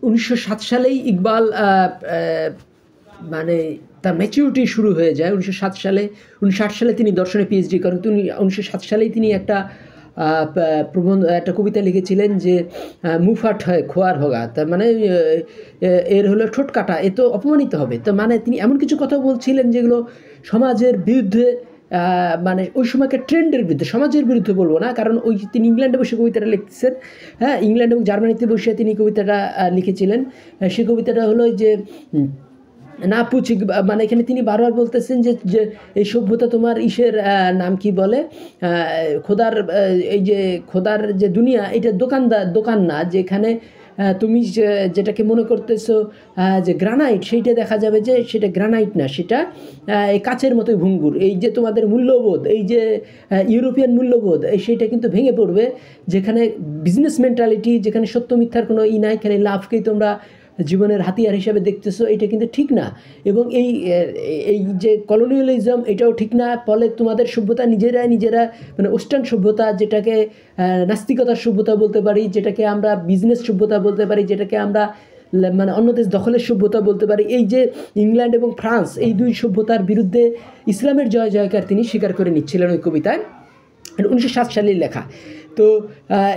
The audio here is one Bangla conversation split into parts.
1907 সালেই ইকবাল মানে তার ম্যাচিউরিটি শুরু হয়ে যায় 1907 সালে। 1960 সালে তিনি দর্শনে পিএইচডি করেন। তো 1907 সালেই তিনি একটা প্রবন্ধ, একটা কবিতা লিখেছিলেন যে মুফাট হয় খোয়ার হোগা, তার মানে এর হলো ঠোঁট কাটা, এ তো অপমানিত হবে। তো মানে তিনি এমন কিছু কথা বলছিলেন যেগুলো সমাজের বিরুদ্ধে, মানে ওই সময়কার ট্রেন্ডের বিরুদ্ধে, সমাজের বিরুদ্ধে বলবো না, কারণ ওই তিনি ইংল্যান্ডে বসে কবিতাটা লিখতেছেন। হ্যাঁ, ইংল্যান্ড এবং জার্মানিতে বসে তিনি কবিতাটা লিখেছিলেন। সেই কবিতাটা হলো যে না পুচি, মানে এখানে তিনি বারবার বলতেছেন যে যে এই সভ্যতা তোমার ইসের নাম কি বলে, খোদার, এই যে খোদার যে দুনিয়া, এটা দোকান না, যেখানে তুমি যেটাকে মনে করতেছো যে গ্রানাইট, সেইটা দেখা যাবে যে সেটা গ্রানাইট না, সেটা এই কাচের মতোই ভঙ্গুর। এই যে তোমাদের মূল্যবোধ, এই যে ইউরোপিয়ান মূল্যবোধ, সেইটা কিন্তু ভেঙে পড়বে। যেখানে বিজনেস মেন্টালিটি, যেখানে সত্য মিথ্যার কোনো নাই, এখানে লাভকেই তোমরা জীবনের হাতিয়ার হিসাবে দেখতেছো, এটা কিন্তু ঠিক না। এবং এই যে কলোনিয়ালিজম, এটাও ঠিক না। ফলে তোমাদের সভ্যতা নিজেরা মানে ওয়েস্টার্ন সভ্যতা, যেটাকে নাস্তিকতার সভ্যতা বলতে পারি, যেটাকে আমরা বিজনেস সভ্যতা বলতে পারি, যেটাকে আমরা মানে অন্য দেশ দখলের সভ্যতা বলতে পারি, এই যে ইংল্যান্ড এবং ফ্রান্স, এই দুই সভ্যতার বিরুদ্ধে ইসলামের জয় জয়কার তিনি স্বীকার করে নিচ্ছিলেন ওই কবিতায়। 1907 সালের লেখা। তো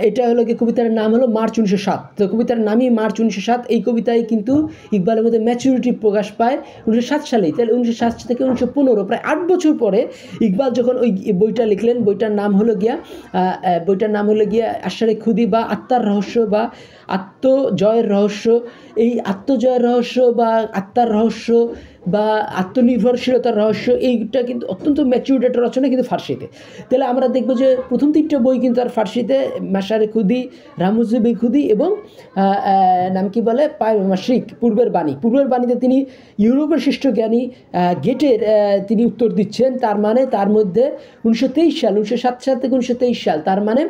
এটা হলো কি, কবিতার নাম হলো মার্চ 1907। তো কবিতার নামই মার্চ 1907। এই কবিতায় কিন্তু ইকবালের মধ্যে ম্যাচুরিটি প্রকাশ পায় 1907 সালেই। তাহলে 1907 থেকে 1915, প্রায় 8 বছর পরে ইকবাল যখন ওই বইটা লিখলেন, বইটার নাম হলো গিয়া আশারে খুদি, বা আত্মার রহস্য, বা আত্মজয়ের রহস্য। এই আত্মজয়ের রহস্য বা আত্মার রহস্য বা আত্মনির্ভরশীলতার রহস্য, এইটা কিন্তু অত্যন্ত ম্যাচিউরড একটা রচনা, কিন্তু ফার্সিতে। তাহলে আমরা দেখবো যে প্রথম 3টে বই কিন্তু আর ফার্সিতে, মাশারে খুদি, রামুজুবি খুদি এবং নাম কি বলে মাশরিক, পূর্বের বাণীতে তিনি ইউরোপের শ্রেষ্ঠ জ্ঞানী গেটের তিনি উত্তর দিচ্ছেন। তার মানে তার মধ্যে 1923 সাল, 1907 সাল থেকে 1923 সাল, তার মানে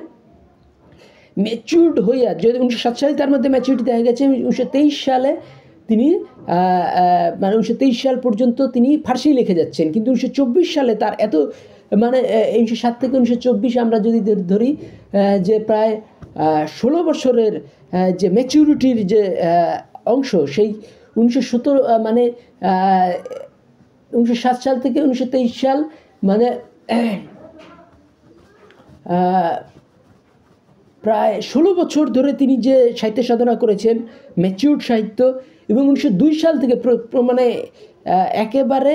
ম্যাচিউরড হইয়া, যদি 1907 সালে তার মধ্যে ম্যাচিউরিটি দেখা গেছে, 1923 সালে তিনি মানে 1923 সাল পর্যন্ত তিনি ফার্সি লিখে যাচ্ছেন। কিন্তু 1924 সালে তার এত, মানে 1907 থেকে 1924 আমরা যদি ধরি যে প্রায় 16 বছরের যে ম্যাচিউরিটির যে অংশ, সেই 1917 মানে 1907 সাল থেকে 1923 সাল, মানে প্রায় 16 বছর ধরে তিনি যে সাহিত্য সাধনা করেছেন, ম্যাচিউরড সাহিত্য। এবং 1902 সাল থেকে মানে একেবারে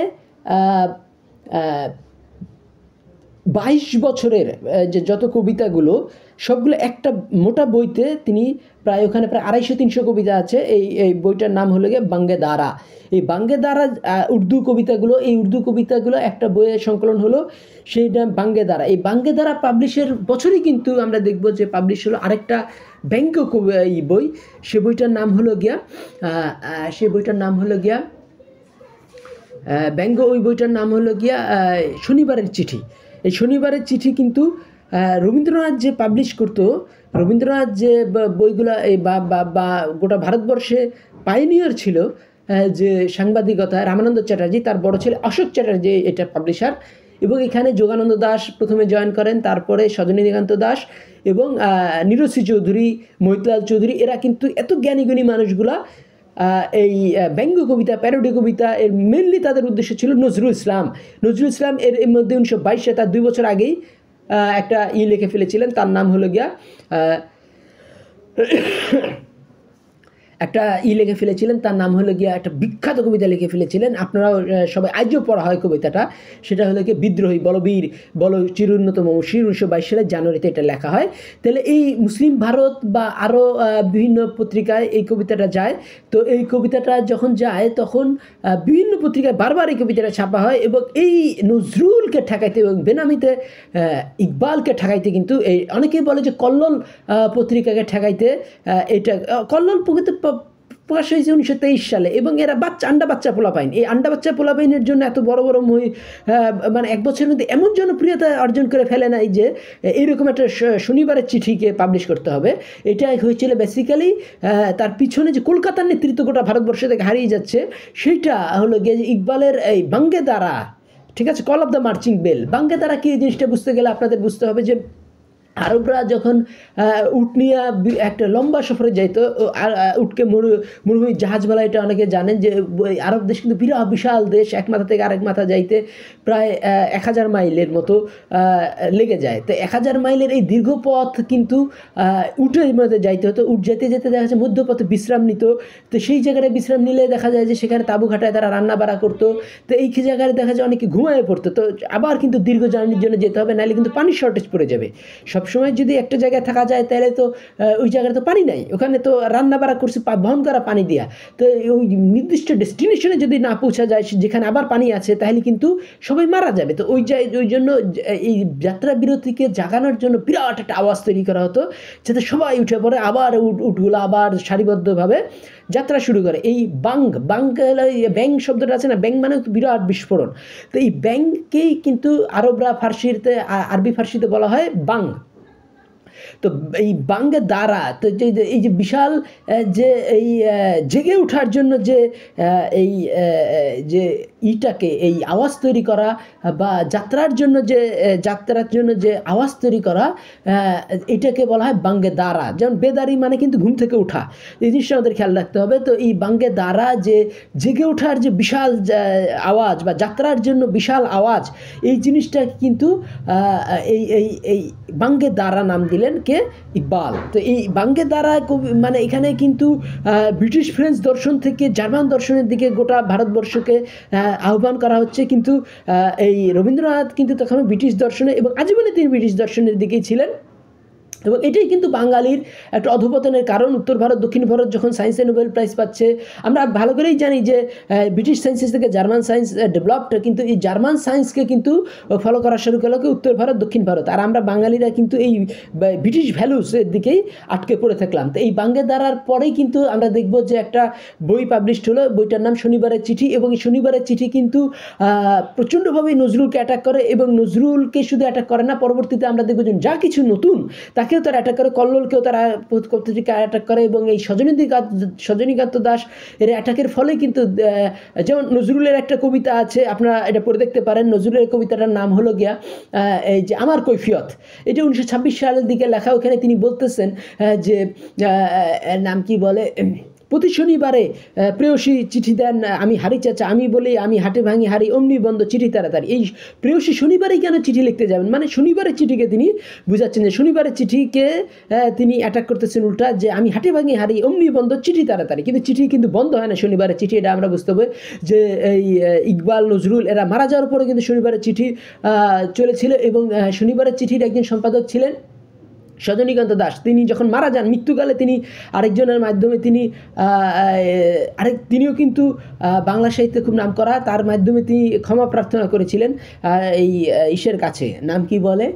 22 বছরের যে যত কবিতাগুলো, সবগুলো একটা মোটা বইতে তিনি প্রায়, ওখানে প্রায় 250-300 কবিতা আছে। এই বইটার নাম হলো গিয়ে বাঙ্গে দারা। এই বাঙ্গে দারা উর্দু কবিতাগুলো, এই উর্দু কবিতাগুলো একটা বইয়ের সংকলন হলো, সেই নাম বাঙ্গে দারা। এই বাঙ্গে দারা পাবলিশের বছরই কিন্তু আমরা দেখব যে পাবলিশ হলো আরেকটা ব্যঙ্গ বই। সে বইটার নাম হলো গিয়া ব্যঙ্গ, ওই বইটার নাম হলো গিয়া শনিবারের চিঠি। এই শনিবারের চিঠি কিন্তু রবীন্দ্রনাথ যে পাবলিশ করতো, রবীন্দ্রনাথ যে বইগুলো এই বা গোটা ভারতবর্ষে পাইনিয়ার ছিল যে সাংবাদিকতা, রামানন্দ চ্যাটার্জি, তার বড় ছেলে অশোক চ্যাটার্জি এটা পাবলিশার। এবং এখানে যোগানন্দ দাস প্রথমে জয়েন করেন, তারপরে সজনীকান্ত দাস এবং নিরসি চৌধুরী, মহিতলাল চৌধুরী, এরা কিন্তু এত জ্ঞানী মানুষগুলা এই ব্যঙ্গ কবিতা, প্যারোডি কবিতা, এর মেনলি তাদের উদ্দেশ্য ছিল নজরুল ইসলাম। এর মধ্যে 1922 তার 2 বছর আগেই একটা লিখে ফেলেছিলেন, তার নাম হলো গিয়া একটা লিখে ফেলেছিলেন, তার নাম হলো গিয়া, একটা বিখ্যাত কবিতা লিখে ফেলেছিলেন, আপনারাও সবাই আজও পড়া হয় কবিতাটা। সেটা হলো গিয়ে বিদ্রোহী বলবীর বল চিরুন্নত মমশির, 1922 সালের জানুয়ারিতে এটা লেখা হয়। তাহলে এই মুসলিম ভারত বা আরও বিভিন্ন পত্রিকায় এই কবিতাটা যায়। তো এই কবিতাটা যখন যায়, তখন বিভিন্ন পত্রিকায় বারবার এই কবিতাটা ছাপা হয়। এবং এই নজরুলকে ঠেকাইতে এবং বেনামিতে ইকবালকে ঠেকাইতে কিন্তু এই অনেকেই বলে যে কল্লোল পত্রিকাকে ঠেকাইতে, এটা কল্লোল প্রকাশ হয়েছে 1923 সালে। এবং এরা আন্ডা বাচ্চা পোলাপাইন, এই আন্ডা বাচ্চা পোলাপাইনের জন্য এত বড় মানে 1 বছরের মধ্যে এমন জনপ্রিয়তা অর্জন করে ফেলে নাই যে এইরকম একটা শনিবারের চিঠিকে পাবলিশ করতে হবে। এটা হয়েছিল বেসিক্যালি তার পিছনে যে কলকাতার নেতৃত্ব গোটা ভারতবর্ষ থেকে হারিয়ে যাচ্ছে, সেইটা হলো গিয়ে ইকবালের এই বাঙ্গে দারা, ঠিক আছে, call of the marching bell. বাঙ্গে দারা কি, এই জিনিসটা বুঝতে গেলে আপনাদের বুঝতে হবে যে আরবরা যখন উট নিয়ে একটা লম্বা সফরে যাইতো, আর উটকে মরুভূমি জাহাজ বলা, এটা অনেকে জানেন যে আরব দেশ কিন্তু বিরাট বিশাল দেশ, এক মাথা থেকে আরেক মাথা যাইতে প্রায় 1000 মাইলের মতো লেগে যায়। তো 1000 মাইলের এই দীর্ঘ পথ কিন্তু উটের মধ্যে যাইতে হতো। উট যেতে যেতে দেখা যাচ্ছে মধ্যপথে বিশ্রাম নিত। তো সেই জায়গায় বিশ্রাম নিলে দেখা যায় যে সেখানে তাঁবু খাটায় তারা রান্না বাড়া করতো। তো এই জায়গায় দেখা যায় অনেকে ঘুমায় পড়তো। তো আবার কিন্তু দীর্ঘ জার্নির জন্য যেতে হবে, নাহলে কিন্তু পানির শর্টেজ পড়ে যাবে। সবসময় যদি একটা জায়গায় থাকা যায় তাহলে তো ওই জায়গায় তো পানি নাই, ওখানে তো রান্না বাড়া করছে বহন করা পানি দিয়া। তো ওই নির্দিষ্ট ডেস্টিনেশনে যদি না পৌঁছা যায়, যেখানে আবার পানি আছে, তাহলে কিন্তু সবাই মারা যাবে। তো ওই জন্য এই যাত্রা বিরতিকে জাগানোর জন্য বিরাট একটা আওয়াজ তৈরি করা হতো, যাতে সবাই উঠে পড়ে, আবার উটগুলো আবার সারিবদ্ধভাবে যাত্রা শুরু করে। এই ব্যাং শব্দটা আছে না, ব্যাং মানে বিরাট বিস্ফোরণ। তো এই ব্যাংকেই কিন্তু আরবরা আরবি ফার্সিতে বলা হয় বাং। তো এই বাঙ্গের দ্বারা তো এই যে বিশাল যে এই জেগে ওঠার জন্য যে এই যে এই আওয়াজ তৈরি করা, বা যাত্রার জন্য যে আওয়াজ তৈরি করা, এটাকে বলা হয় বাঙ্গে দ্বারা। যেমন বেদারি মানে কিন্তু ঘুম থেকে ওঠা, এই জিনিসটা আমাদের খেয়াল রাখতে হবে। তো এই বাঙ্গে দ্বারা যে জেগে ওঠার যে বিশাল আওয়াজ, বা যাত্রার জন্য বিশাল আওয়াজ, এই জিনিসটা কিন্তু এই বাঙ্গে দ্বারা নাম দিলেন কে? ইকবাল। তো এই বাঙ্গে দ্বারা মানে এখানে কিন্তু ব্রিটিশ ফ্রেঞ্চ দর্শন থেকে জার্মান দর্শনের দিকে গোটা ভারতবর্ষকে আহ্বান করা হচ্ছে। কিন্তু এই রবীন্দ্রনাথ কিন্তু তখন ব্রিটিশ দর্শনে, এবং আজীবনে তিনি ব্রিটিশ দর্শনের দিকেই ছিলেন। এবং এটাই কিন্তু বাঙালির একটা অধঃপতনের কারণ। উত্তর ভারত দক্ষিণ ভারত যখন সায়েন্সে নোবেল প্রাইজ পাচ্ছে, আমরা ভালো করেই জানি যে ব্রিটিশ সায়েন্সেস থেকে জার্মান সায়েন্স ডেভেলপড, কিন্তু এই জার্মান সায়েন্সকে কিন্তু ফলো করা শুরু করলো উত্তর ভারত দক্ষিণ ভারত। আর আমরা বাঙালিরা কিন্তু এই ব্রিটিশ ভ্যালুসের দিকেই আটকে পড়ে থাকলাম। তো এই বাঙ্গে দ্বারার পরেই কিন্তু আমরা দেখব যে একটা বই পাবলিশড হলো, বইটার নাম শনিবারের চিঠি। এবং এই শনিবারের চিঠি কিন্তু প্রচণ্ডভাবে নজরুলকে অ্যাটাক করে, এবং নজরুলকে শুধু অ্যাটাক করে না, পরবর্তীতে আমরা দেখব যে যা কিছু নতুন তাকেও তারা অ্যাটাক করে, কল্লোলকেও তারা পত্রিকা অ্যাটাক করে। এবং এই সজনীকান্ত দাস এর অ্যাটাকের ফলে কিন্তু যেমন নজরুলের একটা কবিতা আছে, আপনারা এটা পড়ে দেখতে পারেন। নজরুলের কবিতাটার নাম হলো গিয়া এই যে আমার কৈফিয়ত। এটা 1926 সালের দিকে লেখা। ওখানে তিনি বলতেছেন যে নাম কি বলে, প্রতি শনিবারে প্রেয়সী চিঠি দেন, আমি হারি চাচা, আমি বলি আমি হাটে ভাঙি হারি, অমনি বন্ধ চিঠি তাড়াতাড়ি। এই প্রেয়সী শনিবারেই কেন চিঠি লিখতে যাবেন, মানে শনিবারের চিঠিকে তিনি বুঝাচ্ছেন যে শনিবারের চিঠিকে তিনি অ্যাটাক করতেছেন উল্টা, যে আমি হাটে ভাঙি হারি, অমনি বন্ধ চিঠি তাড়াতাড়ি। কিন্তু চিঠি কিন্তু বন্ধ হয় না শনিবারের চিঠি, এটা আমরা বুঝতে হবে। যে এই ইকবাল নজরুল এরা মারা যাওয়ার পরে কিন্তু শনিবারের চিঠি চলেছিল। এবং শনিবারের চিঠির একজন সম্পাদক ছিলেন সজনীকান্ত দাস। তিনি যখন মারা যান মৃত্যুকালে, তিনি আরেকজনের মাধ্যমে তিনিও কিন্তু বাংলা সাহিত্যে খুব নাম করা, তার মাধ্যমে তিনি ক্ষমা প্রার্থনা করেছিলেন এই ঈশ্বরের কাছে। নাম কি বলে,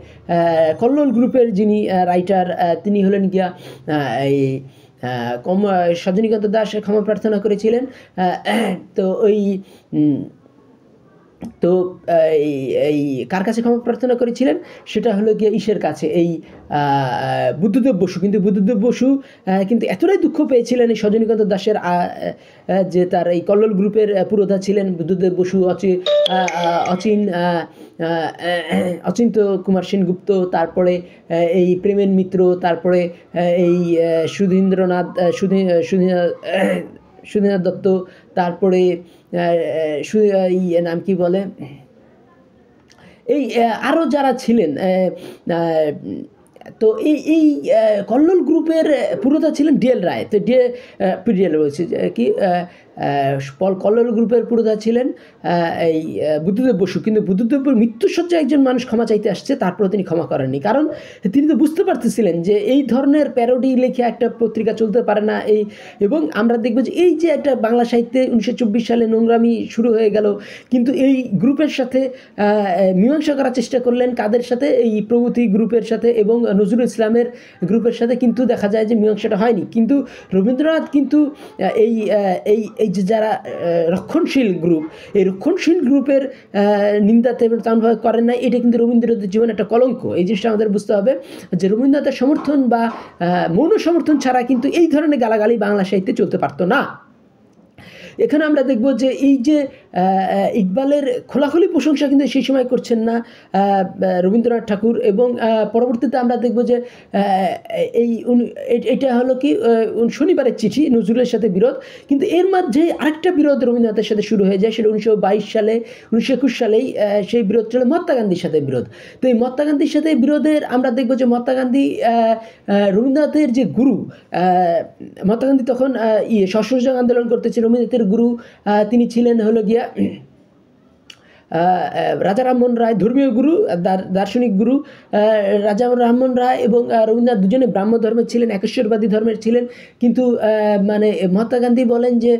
কল্লোল গ্রুপের যিনি রাইটার, তিনি হলেন গিয়া এই সজনীকান্ত দাস ক্ষমা প্রার্থনা করেছিলেন। তো এই কার কাছে ক্ষমা প্রার্থনা করেছিলেন, সেটা হলো গিয়ে ঈশ্বরের কাছে, এই বুদ্ধদেব বসু। কিন্তু বুদ্ধদেব বসু কিন্তু এতটাই দুঃখ পেয়েছিলেন এই সজনীকান্ত দাসের, যে তার এই কল্লোল গ্রুপের পুরোধা ছিলেন বুদ্ধদেব বসু, অচিন্ত কুমার সেনগুপ্ত, তারপরে এই প্রেমেন মিত্র, তারপরে এই সুধীনাথ দত্ত, তারপরে নাম কি বলে, এই আরও যারা ছিলেন। তো এই কল্লোল গ্রুপের পুরোধা ছিলেন ডিএল রায়। তো ডিএল বলছি কি, কল্লোল গ্রুপের পুরোধা ছিলেন এই বুদ্ধদেব বসু। কিন্তু বুদ্ধদেবের মৃত্যুসজ্জায় একজন মানুষ ক্ষমা চাইতে আসছে, তারপরে তিনি ক্ষমা করেননি, কারণ তিনি তো বুঝতে পারতেছিলেন যে এই ধরনের প্যারোডি লেখে একটা পত্রিকা চলতে পারে না। এবং আমরা দেখব যে এই যে একটা বাংলা সাহিত্যে 1924 সালে নোংরামি শুরু হয়ে গেল, কিন্তু এই গ্রুপের সাথে মীমাংসা করার চেষ্টা করলেন, কাদের সাথে, এই প্রগতি গ্রুপের সাথে এবং নজরুল ইসলামের গ্রুপের সাথে, কিন্তু দেখা যায় যে মীমাংসাটা হয়নি। কিন্তু রবীন্দ্রনাথ কিন্তু এই যে যারা রক্ষণশীল গ্রুপ, এই রক্ষণশীল গ্রুপের নিন্দাতে তেমনভাবে করেন না। এটা কিন্তু রবীন্দ্রনাথের জীবনে একটা কলঙ্ক। এই জিনিসটা আমাদের বুঝতে হবে যে রবীন্দ্রনাথের সমর্থন বা মৌন সমর্থন ছাড়া কিন্তু এই ধরনের গালাগালি বাংলা সাহিত্যে চলতে পারতো না। এখানে আমরা দেখব যে এই যে ইকবালের খোলাখুলি প্রশংসা কিন্তু সেই সময় করছেন না রবীন্দ্রনাথ ঠাকুর। এবং পরবর্তীতে আমরা দেখব যে এটা হলো কি শনিবারের চিঠি, নজরুলের সাথে বিরোধ। কিন্তু এর মাঝে আরেকটা বিরোধ রবীন্দ্রনাথের সাথে শুরু হয়ে যায়, সেটা 1922 সালে 1921 সালেই সেই বিরোধ ছিল মহাত্মা গান্ধীর সাথে বিরোধ। তো এই মহাত্মা গান্ধীর সাথে বিরোধের আমরা দেখব যে মহাত্মা গান্ধী রবীন্দ্রনাথের যে গুরু, মহাত্মা গান্ধী তখন সহস্র আন্দোলন করতেছে, রবীন্দ্রনাথের গুরু তিনি ছিলেন হলো গিয়া রাজা রামমোহন রায়, ধর্মীয় গুরু, দার্শনিক গুরু রাজা রামমোহন রায় এবং রবীন্দ্রনাথ দুজনে ব্রাহ্ম ধর্মের ছিলেন, একেশ্বরবাদী ধর্মের ছিলেন। কিন্তু মানে মহাত্মা গান্ধী বলেন যে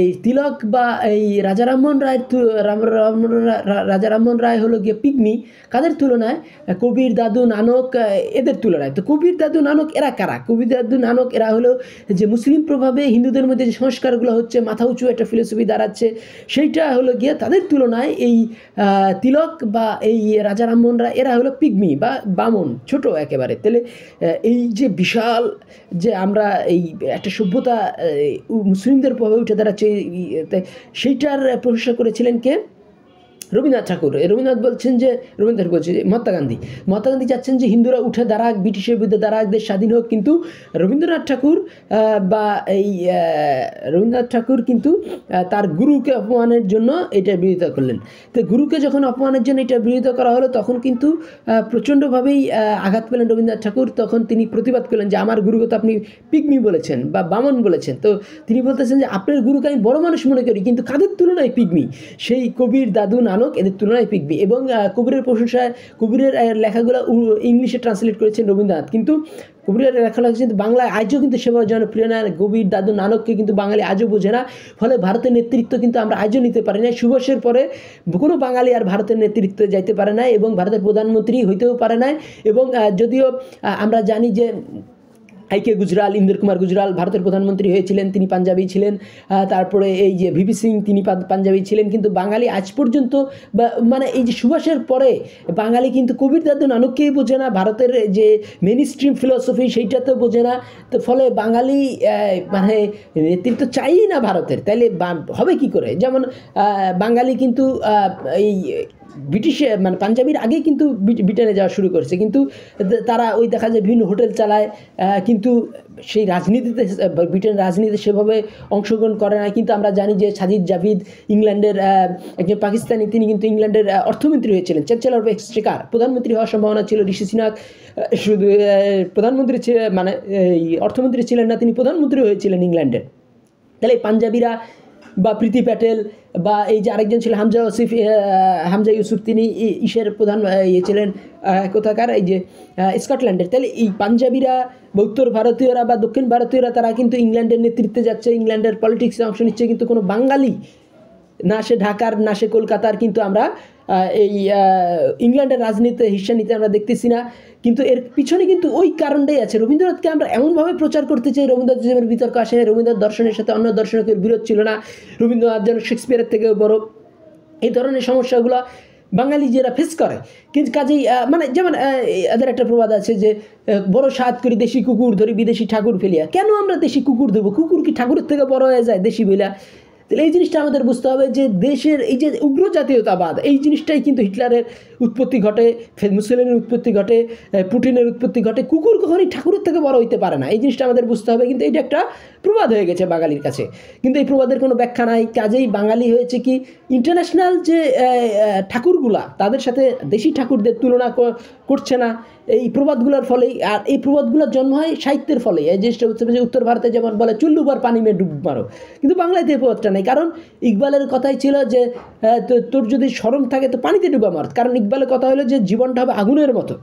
এই তিলক বা এই রাজা রামমোহন রায় হলো গিয়ে পিগমি, কাদের তুলনায়? কবির দাদু নানক এদের তুলনায়। তো কবির দাদু নানক এরা কারা? কবির দাদু নানক এরা হলো যে মুসলিম প্রভাবে হিন্দুদের মধ্যে যে সংস্কারগুলো হচ্ছে, মাথা উঁচু একটা ফিলোসফি দাঁড়াচ্ছে, সেইটা হলো গিয়ে তাদের তুলনায় এই তিলক বা এই রাজা রামমোহন রায় এরা হলো পিগমি বা বামন, ছোট একেবারে। তাহলে এই যে বিশাল যে আমরা এই একটা সভ্যতা মুসলিমদের প্রভাবে উঠে দাঁড়াচ্ছে, সেইটার প্রশংসা করেছিলেন কে? রবীন্দ্রনাথ ঠাকুর। রবীন্দ্রনাথ বলছেন যে রবীন্দ্রনাথ বলছে যে মহাত্মা গান্ধী চাচ্ছেন যে হিন্দুরা উঠে দাঁড়াক, ব্রিটিশের বিরুদ্ধে দাঁড়াক, দেশ স্বাধীন হোক। কিন্তু রবীন্দ্রনাথ ঠাকুর বা এই রবীন্দ্রনাথ ঠাকুর কিন্তু তার গুরুকে অপমানের জন্য এটা বিরোধিতা করলেন। তো গুরুকে যখন অপমানের জন্য এটা বিরোধিতা করা হলো, তখন কিন্তু প্রচণ্ডভাবেই আঘাত পেলেন রবীন্দ্রনাথ ঠাকুর। তখন তিনি প্রতিবাদ করলেন যে আমার গুরুকে তো আপনি পিগমি বলেছেন বা বামন বলেছেন। তো তিনি বলতেছেন যে আপনার গুরুকে আমি বড় মানুষ মনে করি, কিন্তু কাদের তুলনায় পিগমি? সেই কবির দাদু নানক এদের তুলনায় পিগমি। এবং কবিরের প্রশংসায় কবিরের লেখাগুলো ইংলিশে ট্রান্সলেট করেছেন রবীন্দ্রনাথ, কিন্তু কবিরের লেখাগুলো কিন্তু বাংলায় আজও কিন্তু সেভাবে জনপ্রিয় না। কবির দাদু নানককে কিন্তু বাঙালি আজও বোঝে না। ফলে ভারতের নেতৃত্ব কিন্তু আমরা আজও নিতে পারি না। সুভাষের পরে কোনো বাঙালি আর ভারতের নেতৃত্বে যাইতে পারে না এবং ভারতের প্রধানমন্ত্রী হইতেও পারে না। এবং যদিও আমরা জানি যে আইকে গুজরাল, ইন্দ্র কুমার গুজরাল ভারতের প্রধানমন্ত্রী হয়েছিলেন, তিনি পাঞ্জাবি ছিলেন। তারপরে এই যে ভিপি সিং, তিনি পাঞ্জাবি ছিলেন। কিন্তু বাঙালি আজ পর্যন্ত মানে এই যে সুভাষের পরে বাঙালি কিন্তু কবির দাদু নানককেই বোঝে না, ভারতের যে মেন স্ট্রিম ফিলসফি সেইটাতেও বোঝে না। তো ফলে বাঙালি মানে নেতৃত্ব চাই না ভারতের, তাইলে হবে কি করে? যেমন বাঙালি কিন্তু এই ব্রিটিশে মানে পাঞ্জাবির আগেই কিন্তু ব্রিটেনে যাওয়া শুরু করেছে, কিন্তু তারা ওই দেখা যায় বিভিন্ন হোটেল চালায়, কিন্তু সেই রাজনীতিতে ব্রিটেন রাজনীতিতে সেভাবে অংশগ্রহণ করে না। কিন্তু আমরা জানি যে সাজিদ জাভিদ ইংল্যান্ডের একজন পাকিস্তানি, তিনি কিন্তু ইংল্যান্ডের অর্থমন্ত্রী হয়েছিলেন, চ্যান্সেলর অফ এক্সচেকার। প্রধানমন্ত্রী হওয়ার সম্ভাবনা ছিল ঋষি সিনাক, শুধু প্রধানমন্ত্রী মানে এই অর্থমন্ত্রী ছিলেন না, তিনি প্রধানমন্ত্রী হয়েছিলেন ইংল্যান্ডের। তাহলে পাঞ্জাবিরা বা প্রীতি প্যাটেল বা এই যে আরেকজন ছিলেন হামজা ইউসুফ, তিনি ইসের প্রধান ছিলেন কোথাকার এই যে স্কটল্যান্ডের। তাহলে এই পাঞ্জাবিরা বা উত্তর ভারতীয়রা বা দক্ষিণ ভারতীয়রা তারা কিন্তু ইংল্যান্ডের নেতৃত্বে যাচ্ছে, ইংল্যান্ডের পলিটিক্সে অংশ নিচ্ছে। কিন্তু কোনো বাঙালি না সে ঢাকার না সে কলকাতার কিন্তু আমরা এই ইংল্যান্ডের রাজনীতিতে হিস্সা নিতে আমরা দেখতেছি না। কিন্তু এর পিছনে কিন্তু ওই কারণটাই আছে। রবীন্দ্রনাথকে আমরা এমনভাবে প্রচার করতে চাই, রবীন্দ্রনাথ যেমন বিতর্ক আসে, রবীন্দ্রনাথ দর্শনের সাথে অন্য দর্শনের বিরোধ ছিল না, রবীন্দ্রনাথ যেন শেক্সপিয়ারের থেকেও বড়, এই ধরনের সমস্যাগুলো বাঙালি যারা ফেস করে। কিন্তু কাজেই মানে যেমন এদের একটা প্রবাদ আছে যে বড় স্বাদ করি দেশি কুকুর ধরি বিদেশি ঠাকুর ফেলিয়া। কেন আমরা দেশি কুকুর দেবো? কুকুর কি ঠাকুরের থেকে বড় হয়ে যায় দেশি বইলা? তাহলে এই জিনিসটা আমাদের বুঝতে হবে যে দেশের এই যে উগ্র জাতীয়তাবাদ, এই জিনিসটাই কিন্তু হিটলারের উৎপত্তি ঘটে, মুসলিমের উৎপত্তি ঘটে, পুটিনের উৎপত্তি ঘটে। কুকুর কখনই ঠাকুরের থেকে বড় হইতে পারে না, এই জিনিসটা আমাদের বুঝতে হবে। কিন্তু এটা একটা প্রবাদ হয়ে গেছে বাঙালির কাছে, কিন্তু এই প্রবাদের কোনো ব্যাখ্যা নাই। কাজেই বাঙালি হয়েছে কি ইন্টারন্যাশনাল যে ঠাকুরগুলা তাদের সাথে দেশি ঠাকুরদের তুলনা করছে না এই প্রবাদগুলোর ফলেই। আর এই প্রবাদগুলোর জন্ম হয় সাহিত্যের ফলেই। এই জিনিসটা হচ্ছে যে উত্তর ভারতে যেমন বলে চুল্লুবার পানি মে ডুব মারো, কিন্তু বাংলাতে এই প্রবাদটা নেই। কারণ ইকবালের কথাই ছিল যে তোর যদি শরম থাকে তো পানিতে ডুবা মার। কারণ ইকবালের কথা হলো যে জীবনটা হবে আগুনের মতো।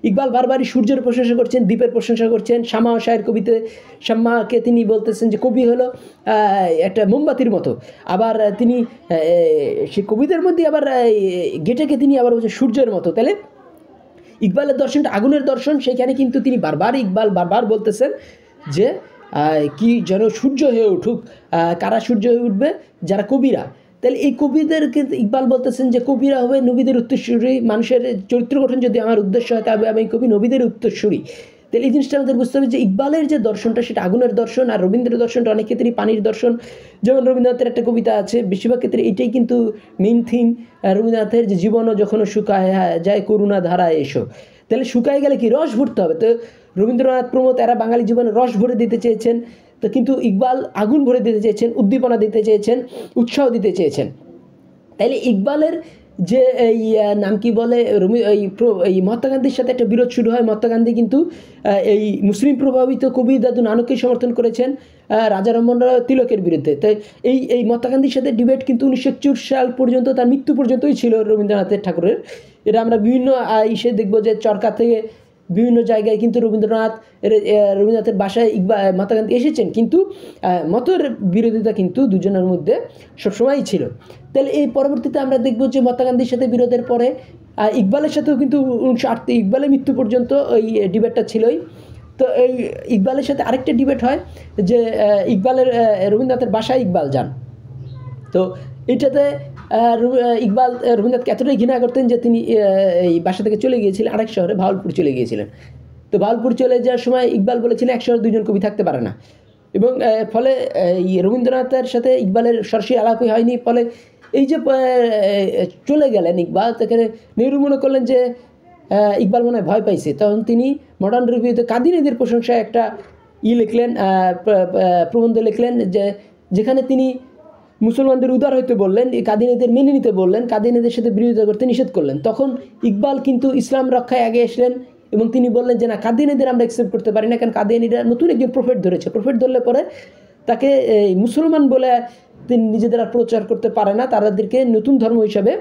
ইকবাল বারবারই সূর্যের প্রশংসা করছেন, দ্বীপের প্রশংসা করছেন। শামা ও শায়ের কবিতে শাম্মাকে তিনি বলতেছেন যে কবি হলো একটা মোমবাতির মতো। আবার তিনি সেই কবিদের মধ্যে আবার গেটেকে তিনি আবার বলছেন সূর্যের মতো। তাহলে ইকবালের দর্শনটা আগুনের দর্শন। সেইখানে কিন্তু তিনি ইকবাল বারবার বলতেছেন যে কি যেন সূর্য হয়ে উঠুক। কারা সূর্য হয়ে উঠবে? যারা কবিরা। তাহলে এই কবিদেরকে ইকবাল বলতেছেন যে কবিরা হবে নবীদের উত্তরসূরি। মানুষের চরিত্র গঠন যদি আমার উদ্দেশ্য হয় তবে আমি কবি নবীদের উত্তরসূরি। তাহলে এই জিনিসটা আমাদের বুঝতে হবে যে ইকবালের যে দর্শনটা সেটা আগুনের দর্শন, আর রবীন্দ্রের দর্শনটা অনেক ক্ষেত্রেই পানির দর্শন। যেমন রবীন্দ্রনাথের একটা কবিতা আছে, বেশিরভাগ ক্ষেত্রে এটাই কিন্তু মেইন থিম রবীন্দ্রনাথের, যে জীবনও যখন শুকায় যায় করুণা ধারা এসো। তাহলে শুকায় গেলে কি রস ভরতে হবে। তো রবীন্দ্রনাথ, প্রমোদ এরা বাঙালি জীবনে রস ভরে দিতে চেয়েছেন, তো কিন্তু ইকবাল আগুন ভরে দিতে চেয়েছেন, উদ্দীপনা দিতে চেয়েছেন, উৎসাহ দিতে চেয়েছেন। তাইলে ইকবালের যে এই নাম কি বলে এই মহাত্মা গান্ধীর সাথে একটা বিরোধ শুরু হয়। মহাত্মা গান্ধী কিন্তু এই মুসলিম প্রভাবিত কবি দাদু নানককে সমর্থন করেছেন রাজা রামমোহন রায় তিলকের বিরুদ্ধে। তাই এই মহাত্মা গান্ধীর সাথে ডিবেট কিন্তু 1961 সাল পর্যন্ত, তার মৃত্যু পর্যন্তই ছিল রবীন্দ্রনাথের ঠাকুরের। এটা আমরা বিভিন্ন ইসে দেখবো যে চরকা থেকে বিভিন্ন জায়গায় কিন্তু রবীন্দ্রনাথের বাসায় মহাত্মা গান্ধী এসেছেন, কিন্তু মতের বিরোধিতা কিন্তু দুজনের মধ্যে সবসময়ই ছিল। তাহলে এই পরবর্তীতে আমরা দেখব যে মহাত্মা গান্ধীর সাথে বিরোধের পরে ইকবালের সাথেও কিন্তু 1908 ইকবালের মৃত্যু পর্যন্ত ওই ডিবেটটা ছিলই। তো এই ইকবালের সাথে আরেকটা ডিবেট হয় যে রবীন্দ্রনাথের বাসায় ইকবাল যান। তো এটাতে ইকবাল রবীন্দ্রনাথকে এতটাই ঘৃণা করতেন যে তিনি এই বাসা থেকে চলে গিয়েছিলেন আরেক শহরে, ভাওয়ালপুর চলে গিয়েছিলেন। তো ভাওয়ালপুর চলে যাওয়ার সময় ইকবাল বলেছিলেন এক শহরে দুজন কবি থাকতে পারে না, এবং ফলে রবীন্দ্রনাথের সাথে ইকবালের সরাসরি আলাপই হয়নি। ফলে এই যে চলে গেলেন ইকবাল, সেখানে নেহরু মনে করলেন যে ইকবাল মনে হয় ভয় পাইছে। তখন তিনি মডার্ন রিভিউতে কাজী নদীর প্রশংসায় একটা লিখলেন, প্রবন্ধ লিখলেন, যেখানে তিনি মুসলমানদের উদার হইতে বললেন, কাদিনীদের মেনে নিতে বললেন, কাদিনীদের সাথে বিরোধিতা করতে নিষেধ করলেন। তখন ইকবাল কিন্তু ইসলাম রক্ষায় আগে আসলেন এবং তিনি বললেন যে না, কাদিনীদের আমরা অ্যাকসেপ্ট করতে পারি না, কারণ কাদিনীরা নতুন একজন প্রফেট ধরেছে। প্রফেট ধরলে পরে তাকে মুসলমান বলে তিনি নিজেদের আর প্রচার করতে পারে না, তাদেরকে নতুন ধর্ম হিসাবে,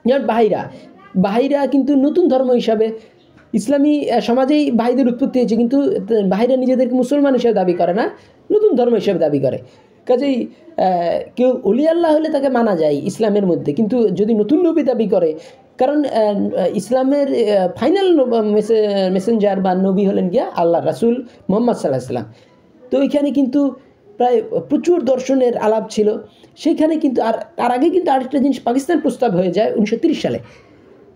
যেমন বাহিরা কিন্তু নতুন ধর্ম হিসাবে, ইসলামী সমাজেই বাহিদের উৎপত্তি হয়েছে, কিন্তু বাহিরা নিজেদেরকে মুসলমান হিসেবে দাবি করে না, নতুন ধর্ম হিসেবে দাবি করে। কাজেই কেউ অলি আল্লাহ হলে তাকে মানা যায় ইসলামের মধ্যে, কিন্তু যদি নতুন নবী দাবি করে, কারণ ইসলামের ফাইনাল মেসেঞ্জার বা নবী হলেন গিয়া আল্লাহ রাসূল মুহাম্মদ সাল্লাল্লাহু আলাইহি ওয়াসাল্লাম। তো এখানে কিন্তু প্রায় প্রচুর দর্শনের আলাপ ছিল সেখানে। কিন্তু আর তার আগে কিন্তু আরেকটা জিনিস পাকিস্তান প্রস্তাব হয়ে যায় 1930 সালে।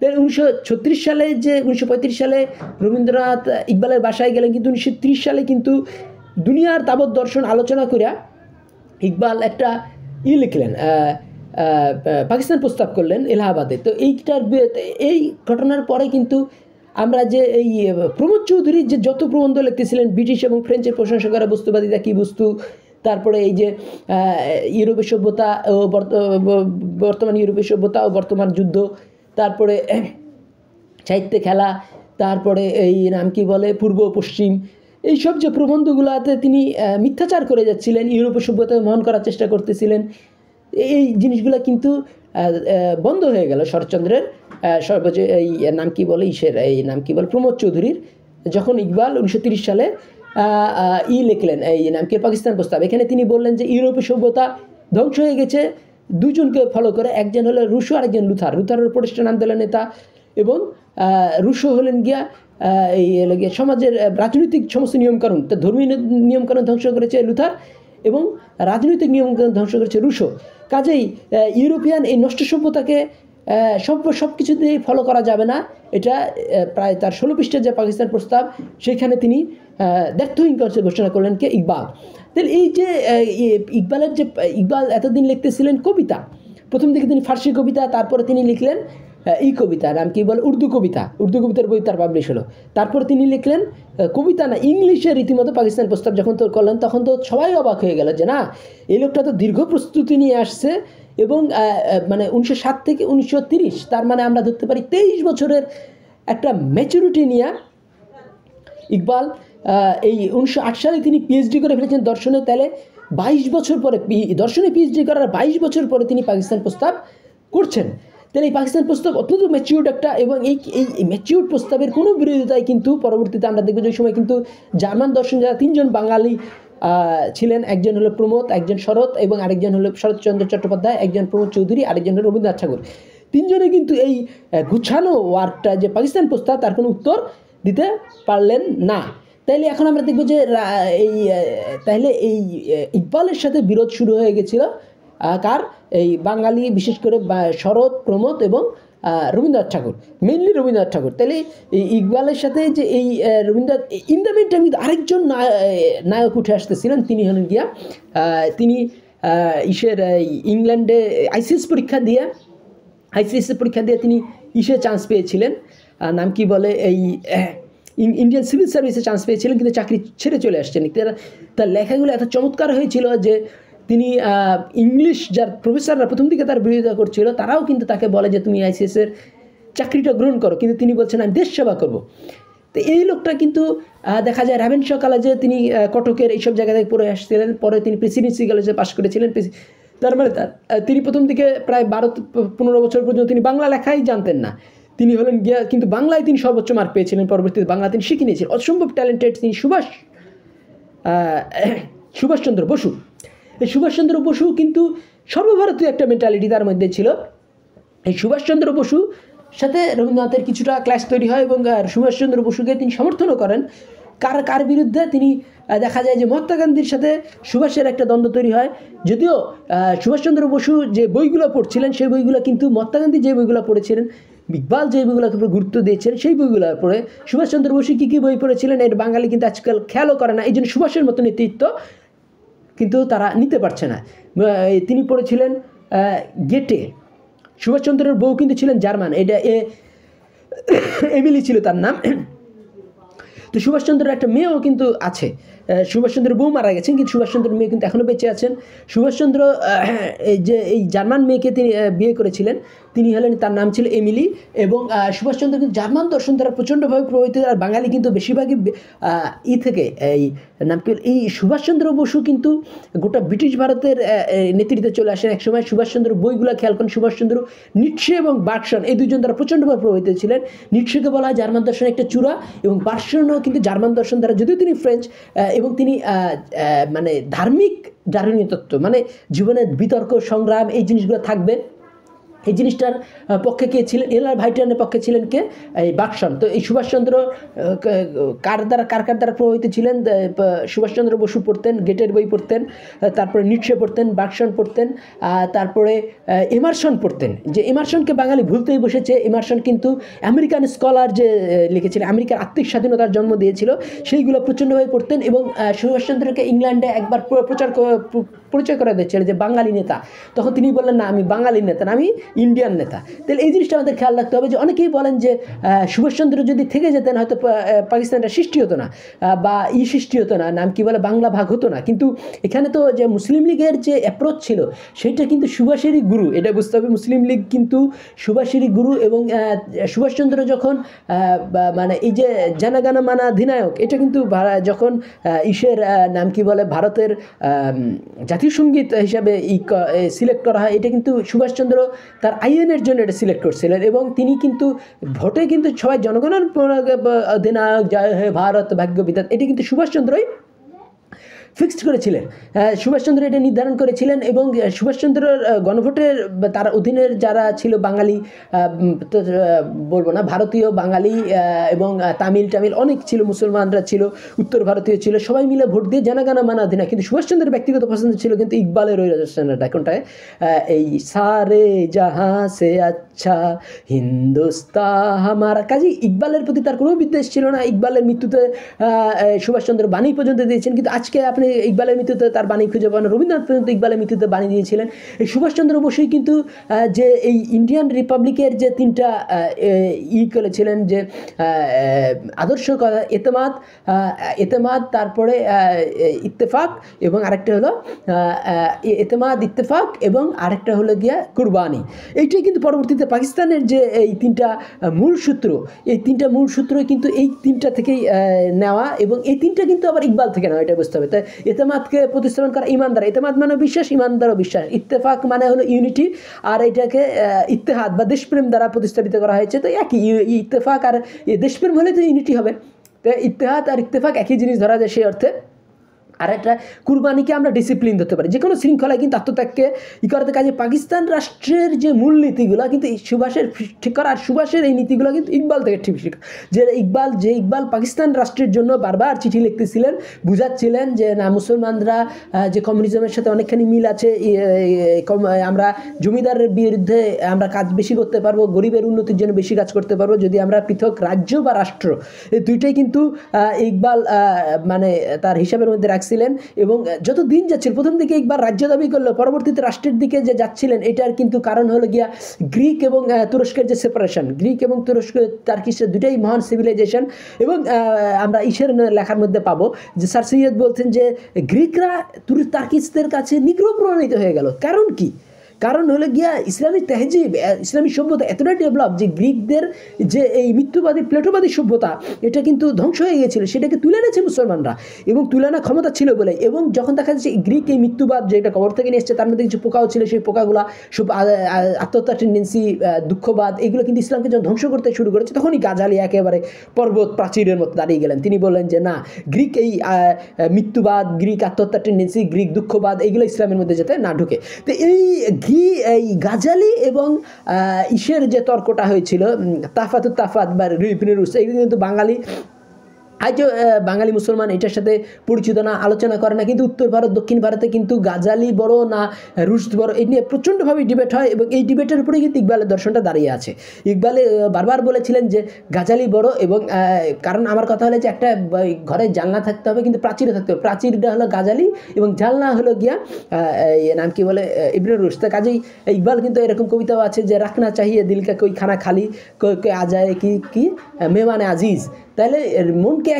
1936 সালে যে 1935 সালে রবীন্দ্রনাথ ইকবালের বাসায় গেলেন, কিন্তু 1930 সালে কিন্তু দুনিয়ার তাবৎ দর্শন আলোচনা করিয়া ইকবাল একটা লিখলেন, পাকিস্তান প্রস্তাব করলেন এলাহাবাদে। তো এই ঘটনার পরে কিন্তু আমরা যে এই প্রমোদ চৌধুরী যে যত প্রবন্ধ লিখতেছিলেন ব্রিটিশ এবং ফ্রেঞ্চের প্রশংসা করা, বস্তুবাদিতা কী বস্তু, তারপরে এই যে ইউরোপীয় সভ্যতা ও বর্তমান ইউরোপীয় সভ্যতা ও বর্তমান যুদ্ধ, তারপরে সাহিত্যে খেলা, তারপরে এই নাম কি বলে পূর্ব পশ্চিম, এইসব যে প্রবন্ধগুলোতে তিনি মিথ্যাচার করে যাচ্ছিলেন, ইউরোপীয় সভ্যতাকে মহান করার চেষ্টা করতেছিলেন, এই জিনিসগুলো কিন্তু বন্ধ হয়ে গেল শরৎচন্দ্রের সর্বোচ্চ এই নাম কি বলে প্রমোদ চৌধুরীর, যখন ইকবাল 1930 সালে লিখলেন এই নাম কি পাকিস্তান প্রস্তাব। এখানে তিনি বললেন যে ইউরোপীয় সভ্যতা ধ্বংস হয়ে গেছে দুজনকে ফলো করে, একজন হলো রুশো আর একজন লুথার প্রোটেস্ট্যান্ট আন্দোলনের নেতা, এবং রুশো হলেন গিয়া এই সমাজের রাজনৈতিক সমস্ত নিয়মকানুন, তো ধর্মীয় নিয়মকানুন ধ্বংস করেছে লুথার, এবং রাজনৈতিক নিয়মকানুন ধ্বংস করেছে রুশো। কাজেই ইউরোপিয়ান এই নষ্ট সভ্যতাকে সব কিছুতেই ফলো করা যাবে না। এটা প্রায় তার 16 পৃষ্ঠার যে পাকিস্তান প্রস্তাব, সেখানে তিনি দ্ব্যর্থহীন ঘোষণা করলেন কে ইকবাল। তাহলে এই যে ইকবাল এতদিন লিখতেছিলেন কবিতা, প্রথম দিকে তিনি ফার্সি কবিতা, তারপরে তিনি লিখলেন এই কবিতা নাম কি বলে উর্দু কবিতার বই তার পাবলিশ হলো। তারপর তিনি লিখলেন কবিতা না, ইংলিশে রীতিমতো পাকিস্তান প্রস্তাব যখন তো করলেন, তখন তো সবাই অবাক হয়ে গেল যে না, এই লোকটা তো দীর্ঘ প্রস্তুতি নিয়ে আসছে, এবং মানে 1907 থেকে 1930, তার মানে আমরা ধরতে পারি 23 বছরের একটা ম্যাচুরিটি নিয়ে ইকবাল এই 1908 সালে তিনি পিএইচডি করে ফেলেছেন দর্শনে। তাহলে 22 বছর পরে দর্শনে পিএইচডি করার 22 বছর পরে তিনি পাকিস্তান প্রস্তাব করছেন। তাহলে এই পাকিস্তান প্রস্তাব অত্যন্ত ম্যাচিউর্ড একটা, এবং এই ম্যাচিউর্ড প্রস্তাবের কোনো বিরোধিতায় কিন্তু পরবর্তীতে আমরা দেখব যে সময় কিন্তু জার্মান দর্শন যারা 3 জন বাঙালি ছিলেন, একজন হলো প্রমোদ, একজন শরৎ, এবং আরেকজন হলো শরৎচন্দ্র চট্টোপাধ্যায়, একজন প্রমোদ চৌধুরী, আরেকজন হলো রবীন্দ্রনাথ ঠাকুর। 3 জনে কিন্তু এই গুছানো ওয়ার্কটা যে পাকিস্তান প্রস্তাব, তার কোনো উত্তর দিতে পারলেন না। তাইলে এখন আমরা দেখব যে এই ইকবালের সাথে বিরোধ শুরু হয়ে গেছিল কার, এই বাঙালি বিশেষ করে শরৎ, প্রমোদ এবং রবীন্দ্রনাথ ঠাকুর, মেইনলি রবীন্দ্রনাথ ঠাকুর। তাহলে এই ইকবালের সাথে যে এই Rabindranath, in the meantime কিন্তু আরেকজন নায়ক উঠে আসতেছিলেন, তিনি হলেন গিয়া তিনি ইংল্যান্ডে আইসিএস পরীক্ষা দিয়ে তিনি চান্স পেয়েছিলেন, নাম কি বলে এই ইন্ডিয়ান সিভিল সার্ভিসে চান্স পেয়েছিলেন, কিন্তু চাকরি ছেড়ে চলে আসছেন। তার লেখাগুলো এত চমৎকার হয়েছিল যে তিনি ইংলিশ যার প্রফেসররা প্রথম দিকে তার বিরোধিতা করছিল, তারাও কিন্তু তাকে বলে যে তুমি আইসিএসের চাকরিটা গ্রহণ করো, কিন্তু তিনি বলছেন আমি দেশ সেবা করবো। তো এই লোকটা কিন্তু দেখা যায় রাভেনশা কলেজে তিনি কটকের এইসব জায়গা থেকে পড়ে আসছিলেন, পরে তিনি প্রেসিডেন্সি কলেজে পাশ করেছিলেন। তার মানে তিনি প্রথম দিকে প্রায় 12-15 বছর পর্যন্ত তিনি বাংলা লেখাই জানতেন না। তিনি হলেন গিয়া কিন্তু বাংলায় তিনি সর্বোচ্চ মার্ক পেয়েছিলেন, পরবর্তীতে বাংলা তিনি শিখে নিয়েছিলেন, অসম্ভব ট্যালেন্টেড তিনি। সুভাষচন্দ্র বসু, এই সুভাষচন্দ্র বসু কিন্তু সর্বভারতীয় একটা মেন্টালিটি তার মধ্যে ছিল। এই সুভাষচন্দ্র বসু সাথে রবীন্দ্রনাথের কিছুটা ক্লাস তৈরি হয়, এবং সুভাষচন্দ্র বসুকে তিনি সমর্থনও করেন। কার বিরুদ্ধে? তিনি দেখা যায় যে মহাত্মা গান্ধীর সাথে সুভাষের একটা দ্বন্দ্ব তৈরি হয়। যদিও সুভাষচন্দ্র বসু যে বইগুলো পড়ছিলেন সেই বইগুলো কিন্তু মহাত্মা গান্ধী যে বইগুলো পড়েছিলেন, ইকবাল যে বইগুলোকে উপরে গুরুত্ব দিয়েছেন সেই বইগুলোর পড়ে সুভাষচন্দ্র বসু কী বই পড়েছিলেন এর বাঙালি কিন্তু আজকাল খেয়ালও করে না। এই জন্য সুভাষের মতো নেতৃত্ব কিন্তু তারা নিতে পারছে না। তিনি পড়েছিলেন গেটে। সুভাষচন্দ্রের বউ কিন্তু ছিলেন জার্মান, এটা এমিলি ছিল তার নাম। তো সুভাষচন্দ্রের একটা মেয়েও কিন্তু আছে। সুভাষচন্দ্রের বউ মারা গেছেন, কিন্তু সুভাষচন্দ্রের মেয়ে কিন্তু এখনও বেঁচে আছেন। সুভাষচন্দ্র যে এই জার্মান মেয়েকে তিনি বিয়ে করেছিলেন, তিনি হলেন, তার নাম ছিল এমিলি। এবং সুভাষচন্দ্র কিন্তু জার্মান দর্শন দ্বারা প্রচণ্ডভাবে প্রভাবিত, আর বাঙালি কিন্তু বেশিরভাগই থেকে এই নাম কি, এই সুভাষচন্দ্র বসু কিন্তু গোটা ব্রিটিশ ভারতের নেতৃত্বে চলে আসেন একসময়। সুভাষচন্দ্র বইগুলো খেয়াল করেন, সুভাষচন্দ্র নিটশে এবং বার্গসন এই দুজন দ্বারা প্রচণ্ডভাবে প্রভাবিত ছিলেন। নিটশেকে বলা হয় জার্মান দর্শনের একটা চূড়া, এবং বার্গসনও কিন্তু জার্মান দর্শন দ্বারা, যদিও তিনি ফ্রেঞ্চ, এবং তিনি মানে ধার্মিক ডারউইনীয় তত্ত্ব, মানে জীবনের বিতর্ক সংগ্রাম এই জিনিসগুলো থাকবে, এই জিনিসটার পক্ষে কে ছিলেন? এলার ভাইটানের পক্ষে ছিলেন কে? এই বার্গসন। তো এই সুভাষচন্দ্র কার দ্বারা প্রভাবিত ছিলেন? সুভাষচন্দ্র বসু পড়তেন, গেটের বই পড়তেন, তারপরে নিটশে পড়তেন, বার্গসন পড়তেন, তারপরে এমারসন পড়তেন। যে এমারসনকে বাঙালি ভুলতেই বসেছে। এমারসন কিন্তু আমেরিকান স্কলার যে লিখেছিলেন, আমেরিকার আত্মিক স্বাধীনতার জন্ম দিয়েছিল, সেইগুলো প্রচণ্ডভাবে পড়তেন। এবং সুভাষচন্দ্রকে ইংল্যান্ডে একবার পরিচয় করে দিচ্ছিলেন যে বাঙালি নেতা। তখন তিনি বললেন না, আমি বাঙালি নেতা না, আমি ইন্ডিয়ান নেতা। তাহলে এই জিনিসটা আমাদের খেয়াল রাখতে হবে যে অনেকেই বলেন যে সুভাষচন্দ্র যদি থেকে যেতেন হয়তো পাকিস্তানটা সৃষ্টি হতো না, বা সৃষ্টি হতো না, নাম কি বলে, বাংলা ভাগ হতো না। কিন্তু এখানে তো যে মুসলিম লীগের যে অ্যাপ্রোচ ছিল সেইটা কিন্তু সুভাষেরই গুরু, এটা বুঝতে হবে। মুসলিম লীগ কিন্তু সুভাষেরই গুরু। এবং সুভাষচন্দ্র যখন মানে এই যে জনগণ মন অধিনায়ক, এটা কিন্তু যখন নাম কি বলে, ভারতের জাতীয় সঙ্গীত হিসাবে সিলেক্ট করা হয়, এটা কিন্তু সুভাষচন্দ্র তার আইএনের জন্য এটা সিলেক্ট করছিলেন। এবং তিনি কিন্তু ভোটে কিন্তু সবাই জনগণের অধিনায়ক জয় হে ভারত ভাগ্য বিধাতা, এটা কিন্তু সুভাষচন্দ্রই ফিক্সড করেছিলেন। সুভাষচন্দ্র এটা নির্ধারণ করেছিলেন। এবং সুভাষচন্দ্রের গণভোটের তার অধীনের যারা ছিল বাঙালি, তো বলবো না, ভারতীয় বাঙালি এবং টামিল অনেক ছিল, মুসলমানরা ছিল, উত্তর ভারতীয় ছিল, সবাই মিলে ভোট দিয়ে জনগণ মন অধিনায়ক। কিন্তু সুভাষচন্দ্রের ব্যক্তিগত পছন্দ ছিল কিন্তু ইকবালের ওই রাজস্থানটা, কোনটায় এই সারে জাহা সে আচ্ছা হিন্দুস্তা হামারা। কাজে ইকবালের প্রতি তার কোনো বিদ্বেষ ছিল না। ইকবালের মৃত্যুতে সুভাষচন্দ্র বাণী পর্যন্ত দিয়েছেন, কিন্তু আজকে আপনি ইকবালের মৃত্যুতে তার বাণী খুঁজে পান। রবীন্দ্রনাথ পর্যন্ত ইকবালের মৃত্যুতে বাণী দিয়েছিলেন। এই সুভাষচন্দ্র বসুই কিন্তু যে এই ইন্ডিয়ান রিপাবলিকের যে তিনটা করেছিলেন, যে আদর্শ এতেমাদ, তারপরে ইত্তেফাক, এবং আরেকটা হলো এতেমাদ, ইত্তেফাক, এবং আরেকটা হলো গিয়া কুরবানি। এইটাই কিন্তু পরবর্তীতে পাকিস্তানের যে এই তিনটা মূল সূত্র, এই তিনটা মূল সূত্রই কিন্তু এই তিনটা থেকেই নেওয়া, এবং এই তিনটা কিন্তু আবার ইকবাল থেকে নেওয়া, এটা বুঝতে হবে। তাই এতেমাদকে প্রতিস্থাপন করা ইমানদার, এতেমাদ মানে বিশ্বাস, ইমানদারও বিশ্বাস। ইত্তেফাক মানে হলো ইউনিটি, আর এটাকে ইত্তেহাদ বা দেশপ্রেম দ্বারা প্রতিস্থাপিত করা হয়েছে। তো একই, ইত্তেফাক আর দেশপ্রেম হলে তো ইউনিটি হবে। তো ইত্তেহাদ আর ইত্তেফাক একই জিনিস ধরা যায় সেই অর্থে। আর একটা কুরবানিকে আমরা ডিসিপ্লিন ধরতে পারি, যে কোনো শৃঙ্খলায় কিন্তু আত্মত্যাগকে করতে কাজে পাকিস্তান রাষ্ট্রের যে মূলনীতিগুলো কিন্তু এই সুভাষের ঠিক করা, আর সুভাষের এই নীতিগুলো কিন্তু ইকবাল থেকে ঠিক শেখা। ইকবাল পাকিস্তান রাষ্ট্রের জন্য বারবার চিঠি লিখতেছিলেন, বুঝাচ্ছিলেন যে না, মুসলমানরা যে কমিউনিজমের সাথে অনেকখানি মিল আছে, আমরা জমিদারের বিরুদ্ধে আমরা কাজ বেশি করতে পারবো, গরিবের উন্নতির জন্য বেশি কাজ করতে পারবো যদি আমরা পৃথক রাজ্য বা রাষ্ট্র, এই দুইটাই কিন্তু ইকবাল মানে তার হিসাবের মধ্যে রাখছিলেন। এবং যত দিন যাচ্ছিল, প্রথম দিকে ইকবাল রাজ্য দাবি করলো, পরবর্তীতে রাষ্ট্রের দিকে যে যাচ্ছিলেন, এটার কিন্তু কারণ হলো গিয়া গ্রিক এবং তুরস্কের যে সেপারেশন, গ্রিক এবং তুরস্ক টার্কিশের দুটাই মহান সিভিলাইজেশন। এবং আমরা ইসের লেখার মধ্যে পাবো যে স্যার সৈয়দ বলছেন যে গ্রিকরা টার্কিশদের কাছে নিগ্রহ প্রমাণিত হয়ে গেল। কারণ কি? কারণ হলো গিয়া ইসলামী তেহজিব, ইসলামী সভ্যতা এতটা ডেভেলপ যে গ্রিকদের যে এই মৃত্যুবাদী প্লেটোবাদী সভ্যতা, এটা কিন্তু ধ্বংস হয়ে গিয়েছিল, সেটাকে তুলে এনেছে মুসলমানরা, এবং তুলে আনার ক্ষমতা ছিল বলে। এবং যখন দেখা যাচ্ছে গ্রিক এই মৃত্যুবাদ যেটা কবর থেকে নিয়ে এসছে, তার মধ্যে কিছু পোকাও ছিল, সেই পোকাগুলা সব আত্মহত্যা টেন্ডেন্সি, দুঃখবাদ, এগুলো কিন্তু ইসলামকে যখন ধ্বংস করতে শুরু করেছে, তখনই গাজালি একেবারে পর্বত প্রাচীরের মতো দাঁড়িয়ে গেলেন। তিনি বললেন যে না, গ্রিক এই মৃত্যুবাদ, গ্রিক আত্মহত্যা টেন্ডেন্সি, গ্রিক দুঃখবাদ, এগুলো ইসলামের মধ্যে যাতে না ঢুকে। তো এই গাজালি এবং ইসের যে তর্কটা হয়েছিল, তাফাত বা রিপিনুস, এগুলো কিন্তু আজও বাঙালি মুসলমান এটার সাথে পরিচিত না, আলোচনা করে না। কিন্তু উত্তর ভারত, দক্ষিণ ভারতে কিন্তু গাজালি বড় না রুশ বড়, এই নিয়ে প্রচণ্ডভাবে ডিবেট হয়, এবং এই ডিবেটের উপরে কিন্তু ইকবালের দর্শনটা দাঁড়িয়ে আছে। ইকবালে বারবার বলেছিলেন যে গাজালি বড়, এবং কারণ আমার কথা হলো যে একটা ঘরে জানলা থাকতে হবে, কিন্তু প্রাচীরে থাকতে হবে। প্রাচীরটা হলো গাজালি এবং জানলা হলো গিয়া নাম কি বলে ইবনে রুশ। তা কাজেই ইকবাল কিন্তু এরকম কবিতাও আছে যে রাখনা চাহিয়ে দিলকা কই খানা খালি কে আজায় কি মেহমানে আজিজ। তাহলে মনকে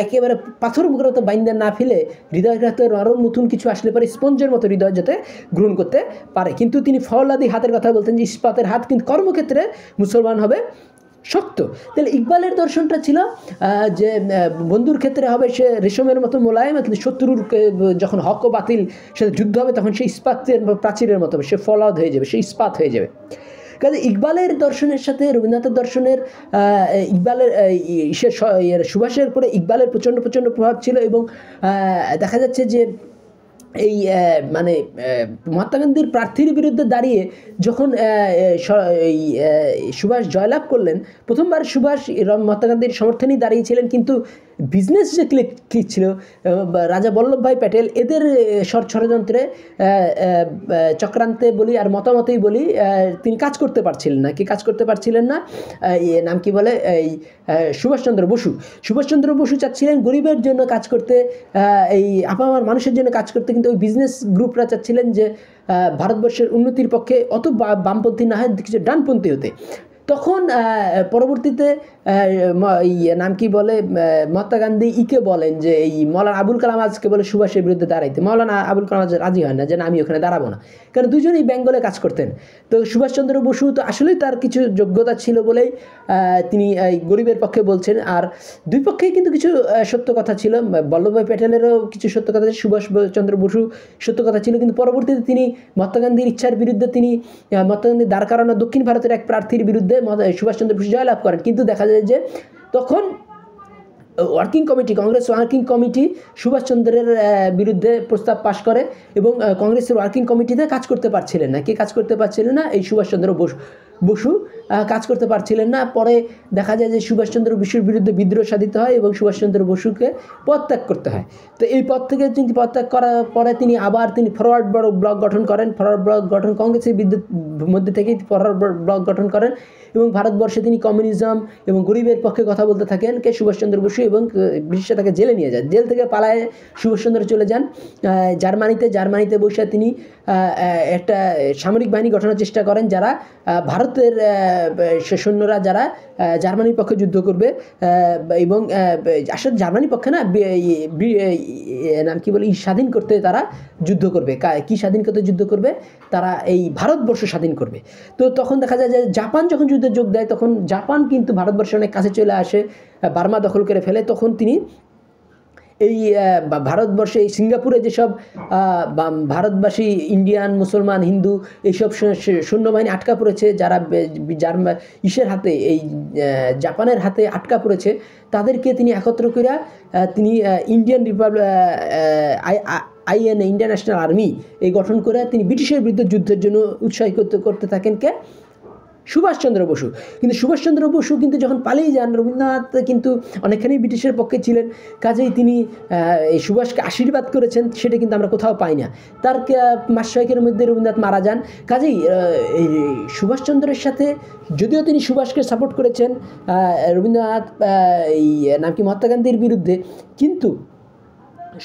একেবারে পাথর মুখরত বাইন্দা না ফেলে হৃদয়গ্রাতে নরম নতুন কিছু আসলে পরে স্পঞ্জের মতো হৃদয় যাতে গ্রহণ করতে পারে। কিন্তু তিনি ফওলাদি হাতের কথা বলতেন যে ইস্পাতের হাত কিন্তু কর্মক্ষেত্রে মুসলমান হবে শক্ত। তাহলে ইকবালের দর্শনটা ছিল যে বন্ধুর ক্ষেত্রে হবে সে রেশমের মতো মোলায়েম, কিন্তু শত্রুর যখন হক ও বাতিল সাথে যুদ্ধ হবে, তখন সে ইস্পাতের প্রাচীরের মতো হবে, সে ফলাদ হয়ে যাবে, সে ইস্পাত হয়ে যাবে। কাজে ইকবালের দর্শনের সাথে রবীন্দ্রনাথের দর্শনের ইকবালের সুভাষের উপরে ইকবালের প্রচণ্ড প্রভাব ছিল। এবং দেখা যাচ্ছে যে এই মানে মহাত্মা গান্ধীর প্রার্থীর বিরুদ্ধে দাঁড়িয়ে যখন এই সুভাষ জয়লাভ করলেন, প্রথমবার সুভাষ মহাত্মা গান্ধীর সমর্থনেই দাঁড়িয়েছিলেন, কিন্তু বিজনেস যে ক্লিক ছিল, রাজা বল্লভভাই প্যাটেল এদের ষড়যন্ত্রে চক্রান্তে বলি আর মতামতেই বলি, তিনি কাজ করতে পারছিলেন না। নাম কি বলে এই সুভাষচন্দ্র বসু চাচ্ছিলেন গরিবের জন্য কাজ করতে, এই আপামার মানুষের জন্য কাজ করতে, কিন্তু ওই বিজনেস গ্রুপরা চাচ্ছিলেন যে ভারতবর্ষের উন্নতির পক্ষে অত বামপন্থী না হয়, কিছু ডানপন্থী হতে। তখন পরবর্তীতে নাম কি বলে মহাত্মা গান্ধী বলেন যে এই মৌলানা আবুল কালাম আজাদকে বলে সুভাষের বিরুদ্ধে দাঁড়াইতে। মৌলানা আবুল কালাম আজাদ রাজি হয় না যে না, আমি ওখানে দাঁড়াবো না, কারণ দুজনেই বেঙ্গলে কাজ করতেন। তো সুভাষচন্দ্র বসু তো আসলেই তার কিছু যোগ্যতা ছিল বলেই তিনি গরিবের পক্ষে বলছেন। আর দুই পক্ষেই কিন্তু কিছু সত্য কথা ছিল, বল্লভভাই প্যাটেলেরও কিছু সত্য কথা ছিল, সুভাষচন্দ্র বসু সত্য কথা ছিল। কিন্তু পরবর্তীতে তিনি মহাত্মা গান্ধীর ইচ্ছার বিরুদ্ধে তিনি মহাত্মা গান্ধীর দাঁড় করানো দক্ষিণ ভারতের এক প্রার্থীর বিরুদ্ধে সুভাষচন্দ্র বসু জয়লাভ করেন। কিন্তু দেখা যায় যে তখন কংগ্রেস ওয়ার্কিং কমিটি সুভাষচন্দ্রের বিরুদ্ধে প্রস্তাব পাশ করে, এবং কংগ্রেসের ওয়ার্কিং কমিটিতে কাজ করতে পারছিলেন না। কে কাজ করতে পারছিলেন না? এই সুভাষচন্দ্র বসু কাজ করতে পারছিলেন না। পরে দেখা যায় যে সুভাষচন্দ্র বসুর বিরুদ্ধে বিদ্রোহ সাধিত হয় এবং সুভাষচন্দ্র বসুকে পদত্যাগ করতে হয়। তো এই পদ থেকে তিনি পদত্যাগ করার পরে তিনি ফরওয়ার্ড ব্লক গঠন করেন। ফরওয়ার্ড ব্লক গঠন কংগ্রেসের মধ্যে থেকেই ফরওয়ার্ড ব্লক গঠন করেন, এবং ভারতবর্ষে তিনি কমিউনিজম এবং গরিবের পক্ষে কথা বলতে থাকেন সুভাষচন্দ্র বসু, এবং ব্রিটিশরা তাকে জেলে নিয়ে যায়। জেল থেকে পালায় সুভাষচন্দ্র চলে যান জার্মানিতে বসে তিনি একটা সামরিক বাহিনী গঠনের চেষ্টা করেন, যারা ভারতের সৈন্যরা যারা জার্মানির পক্ষে যুদ্ধ করবে, এবং আসলে জার্মানির পক্ষে না, নাম কি বলে স্বাধীন করতে তারা যুদ্ধ করবে। কি স্বাধীন করতে যুদ্ধ করবে? তারা এই ভারতবর্ষ স্বাধীন করবে। তো তখন দেখা যায় যে জাপান যখন যুদ্ধে যোগ দেয়, তখন জাপান কিন্তু ভারতবর্ষের অনেক কাছে চলে আসে, বার্মা দখল করে ফেলে। তখন তিনি এই ভারতবর্ষে এই সিঙ্গাপুরে যেসব ভারতবাসী ইন্ডিয়ান মুসলমান হিন্দু এইসব সৈন্যবাহিনী আটকা পড়েছে, যারা ইসের হাতে এই জাপানের হাতে আটকা পড়েছে, তাদেরকে তিনি একত্র করে তিনি Indian INA Indian national army এই গঠন করে তিনি ব্রিটিশের বিরুদ্ধে যুদ্ধের জন্য উৎসাহিত করতে থাকেন কে? সুভাষচন্দ্র বসু। কিন্তু সুভাষচন্দ্র বসু কিন্তু যখন পালিয়ে যান, রবীন্দ্রনাথ কিন্তু অনেকখানি ব্রিটিশের পক্ষে ছিলেন, কাজেই তিনি এই সুভাষকে আশীর্বাদ করেছেন সেটা কিন্তু আমরা কোথাও পাই না। তার মাস ছয়েকের মধ্যে রবীন্দ্রনাথ মারা যান। কাজেই এই সুভাষচন্দ্রের সাথে, যদিও তিনি সুভাষকে সাপোর্ট করেছেন রবীন্দ্রনাথ এই নাম কি মহাত্মা গান্ধীর বিরুদ্ধে, কিন্তু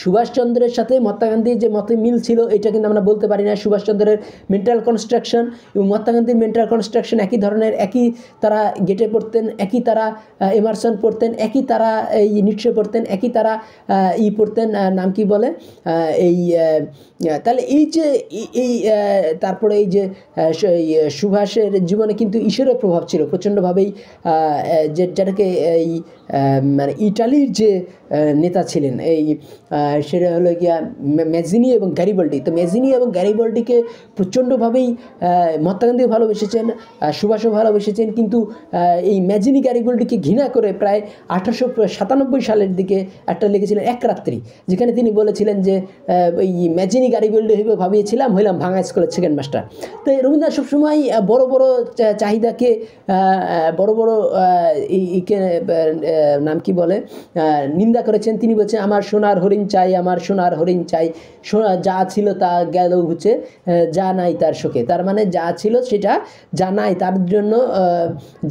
সুভাষচন্দ্রের সাথে মহাত্মা গান্ধীর যে মতে মিল ছিল এটা কিন্তু আমরা বলতে পারি না। সুভাষচন্দ্রের মেন্টাল কনস্ট্রাকশন এবং মহাত্মা গান্ধীর মেন্টাল কনস্ট্রাকশন একই ধরনের, একই তারা গেটে পড়তেন, একই তারা এমারসন পড়তেন, একই তারা এই নিটশে পড়তেন, একই তারা পড়তেন নাম কি বলে এই তাহলে এই যে এই তারপরে এই যে সুভাষের জীবনে কিন্তু ঈশ্বরের প্রভাব ছিল প্রচণ্ডভাবেই, যেটাকে এই মানে ইটালির যে নেতা ছিলেন এই সেটা হলো গিয়া ম্যাজিনি এবং গ্যারিবাল্ডি। তো ম্যাজিনি এবং গ্যারিবাল্ডিকে প্রচণ্ডভাবেই মহাত্মা গান্ধীও ভালোবেসেছেন, সুভাষও ভালোবেসেছেন, কিন্তু এই ম্যাজিনি গ্যারিবাল্ডিকে ঘৃণা করে প্রায় 1897 সালের দিকে একটা লিখেছিলেন এক রাত্রি, যেখানে তিনি বলেছিলেন যে এই ম্যাজিনি গ্যারিবাল্ডি হইবে ভাবিয়েছিলাম, হইলাম ভাঙা স্কুলের সেকেন্ড মাস্টার। তো রবীন্দ্রনাথ সবসময় বড় বড় চাহিদাকে বড় বড় নাম কি বলে নিন্দা করেছেন। তিনি বলছেন আমার সোনার হরিণ চাই, আমার সোনার হরিণ চাই, যা ছিল তা গেল ঘুচে, যা নাই তার শোকে। তার মানে যা ছিল সেটা যা নাই, তার জন্য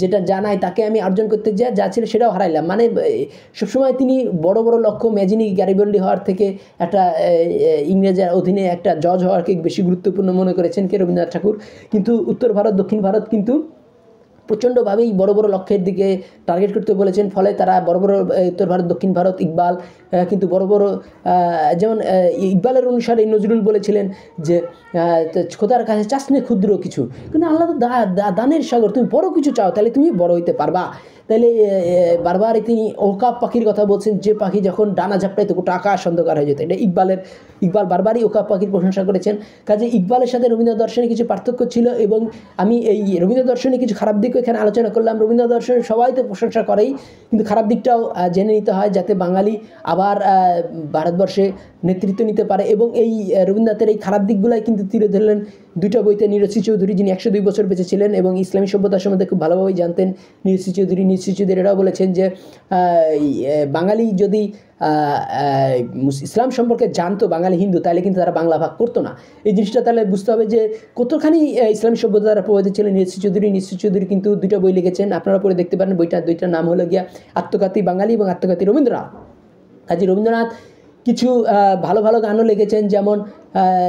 যেটা যা নাই তাকে আমি অর্জন করতে যাই, যা ছিল সেটাও হারাইলাম। মানে সবসময় তিনি বড় বড় লক্ষ্য, ম্যাজিনি গ্যারিবাল্ডি হওয়ার থেকে একটা ইংরেজের অধীনে একটা জজ হওয়াকে বেশি গুরুত্বপূর্ণ মনে করেছেন কে? রবীন্দ্রনাথ ঠাকুর। কিন্তু উত্তর ভারত দক্ষিণ ভারত কিন্তু প্রচণ্ডভাবেই বড় বড় লক্ষ্যের দিকে টার্গেট করতে বলেছেন, ফলে তারা বড় বড় উত্তর ভারত দক্ষিণ ভারত ইকবাল কিন্তু বড় বড় যেমন ইকবালের অনুসারে নজরুল বলেছিলেন যে খোদার কাছে চাসনে ক্ষুদ্র কিছু, কিন্তু আল্লাহ তো দানের সাগর, তুমি বড় কিছু চাও তাহলে তুমি বড় হইতে পারবা। তাহলে বারবার তিনি ওকাপ পাখির কথা বলছেন, যে পাখি যখন ডানা ঝাপটায় তো গোটা আকাশ অন্ধকার হয়ে যেত। এটা ইকবাল বারবারই ওকাপ পাখির প্রশংসা করেছেন। কাজে ইকবালের সাথে রবীন্দ্র দর্শনে কিছু পার্থক্য ছিল, এবং আমি এই রবীন্দ্র দর্শনে কিছু খারাপ দিকও এখানে আলোচনা করলাম। রবীন্দ্র দর্শনে সবাই তো প্রশংসা করেই, কিন্তু খারাপ দিকটাও জেনে নিতে হয়, যাতে বাঙালি আবার ভারতবর্ষে নেতৃত্ব নিতে পারে। এবং এই রবীন্দ্রনাথের এই খারাপ দিকগুলাই কিন্তু তুলে ধরলেন দুটো বইতে নীরসী চৌধুরী, যিনি 102 বছর বেঁচে ছিলেন এবং ইসলামী সভ্যতার সম্বন্ধে খুব ভালোভাবেই জানতেন। নীরসী চৌধুরী এটাও বলেছেন যে বাঙালি যদি ইসলাম সম্পর্কে জানতো, বাঙালি হিন্দু, তাহলে কিন্তু তারা বাংলা ভাগ করতো না। এই জিনিসটা তাহলে বুঝতে হবে যে কতখানি ইসলামী সভ্যতা দ্বারা প্রভাবিত ছিলেন নীরসী চৌধুরী কিন্তু দুটো বই লিখেছেন, আপনারা পড়ে দেখতে পারেন। দুইটার নাম হলো গিয়া আত্মঘাতী বাঙালি এবং আত্মঘাতী রবীন্দ্রনাথ। কাজী রবীন্দ্রনাথ কিছু ভালো ভালো গানও লিখেছেন, যেমন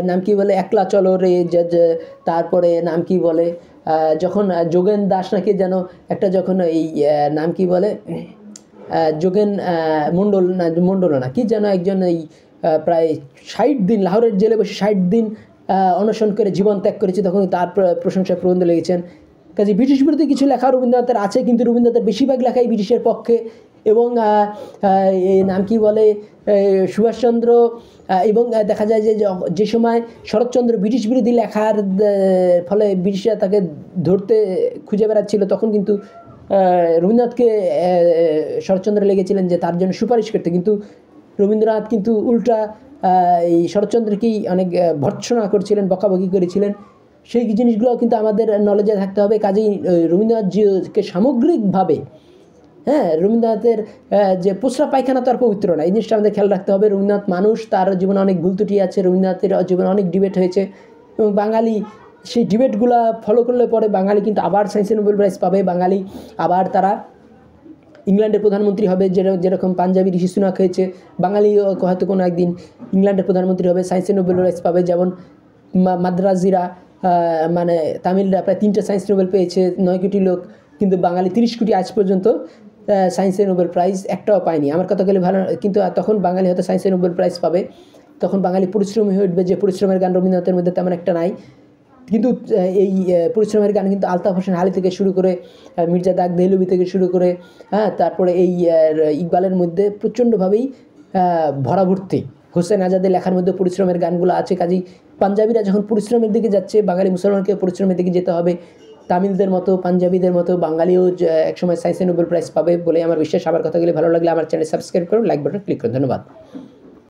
নাম কি বলে একলা চলো রে, তারপরে নাম কি বলে যখন যোগেন দাস নাকি যেন একটা, যখন এই নাম কি বলে যোগেন মণ্ডল না কি যেন একজন এই প্রায় 60 দিন লাহোরের জেলে বসে 60 দিন অনশন করে জীবন ত্যাগ করেছে, তখন তার প্রশংসায় প্রবন্ধ লিখেছেন। কাজে ব্রিটিশ বিরোধী কিছু লেখা রবীন্দ্রনাথের আছে, কিন্তু রবীন্দ্রনাথের বেশিরভাগ লেখাই ব্রিটিশের পক্ষে। এবং নাম কি বলে সুভাষচন্দ্র, এবং দেখা যায় যে সময় শরৎচন্দ্র ব্রিটিশ বিরোধী লেখার ফলে ব্রিটিশরা তাকে ধরতে খুঁজে বেড়াচ্ছিল, তখন কিন্তু রবীন্দ্রনাথকে শরৎচন্দ্র লেগেছিলেন যে তার জন্য সুপারিশ করতে, কিন্তু রবীন্দ্রনাথ কিন্তু উল্টা এই শরৎচন্দ্রকেই অনেক ভর্ৎসনা করেছিলেন, বকাবকি করেছিলেন। সেই জিনিসগুলো কিন্তু আমাদের নলেজে থাকতে হবে। কাজেই রবীন্দ্রনাথকে সামগ্রিকভাবে রবীন্দ্রনাথের যে প্রস্রাব পায়খানা তো আর পবিত্র না, এই জিনিসটা আমাদের খেয়াল রাখতে হবে। রবীন্দ্রনাথ মানুষ, তার জীবনে অনেক ভুল ত্রুটি আছে, রবীন্দ্রনাথের জীবনে অনেক ডিবেট হয়েছে, এবং বাঙালি সেই ডিবেটগুলো ফলো করলে পরে বাঙালি কিন্তু আবার সায়েন্সে নোবেল প্রাইজ পাবে। বাঙালি আবার তারা ইংল্যান্ডের প্রধানমন্ত্রী হবে, যেরকম পাঞ্জাবি ঋষি সুনাক হয়েছে, বাঙালি হয়তো কোনো একদিন ইংল্যান্ডের প্রধানমন্ত্রী হবে, সায়েন্সে নোবেল প্রাইজ পাবে। যেমন মাদ্রাজিরা মানে তামিলরা প্রায় 3টে সায়েন্স নোবেল পেয়েছে, 9 কোটি লোক, কিন্তু বাঙালি 30 কোটি আজ পর্যন্ত সায়েন্সে নোবেল প্রাইজ একটাও পায়নি। আমার কথা গেলে ভালো, কিন্তু তখন বাঙালি হয়তো সায়েন্সে নোবেল প্রাইজ পাবে, তখন বাঙালি পরিশ্রমী হয়ে উঠবে, যে পরিশ্রমের গান রবীন্দ্রনাথের মধ্যে তেমন একটা নাই। কিন্তু এই পরিশ্রমের গান কিন্তু আলতাফ হোসেন হালি থেকে শুরু করে মির্জা দাগ দেহলভি থেকে শুরু করে তারপরে এই ইকবালের মধ্যে প্রচণ্ডভাবেই ভরাভর্তি। হোসেন আজাদের লেখার মধ্যে পরিশ্রমের গানগুলো আছে। কাজেই পাঞ্জাবিরা যখন পরিশ্রমের দিকে যাচ্ছে, বাঙালি মুসলমানকে পরিশ্রমের দিকে যেতে হবে। তামিলদের মতো, পাঞ্জাবিদের মতো বাঙালিও একসময় সায়েন্সে নোবেল প্রাইজ পাবে বলে আমার বিশ্বাস। আমার কথাগুলি ভালো লাগলে আমার চ্যানেল সাবস্ক্রাইব করুন, লাইক বাটন ক্লিক করুন। ধন্যবাদ।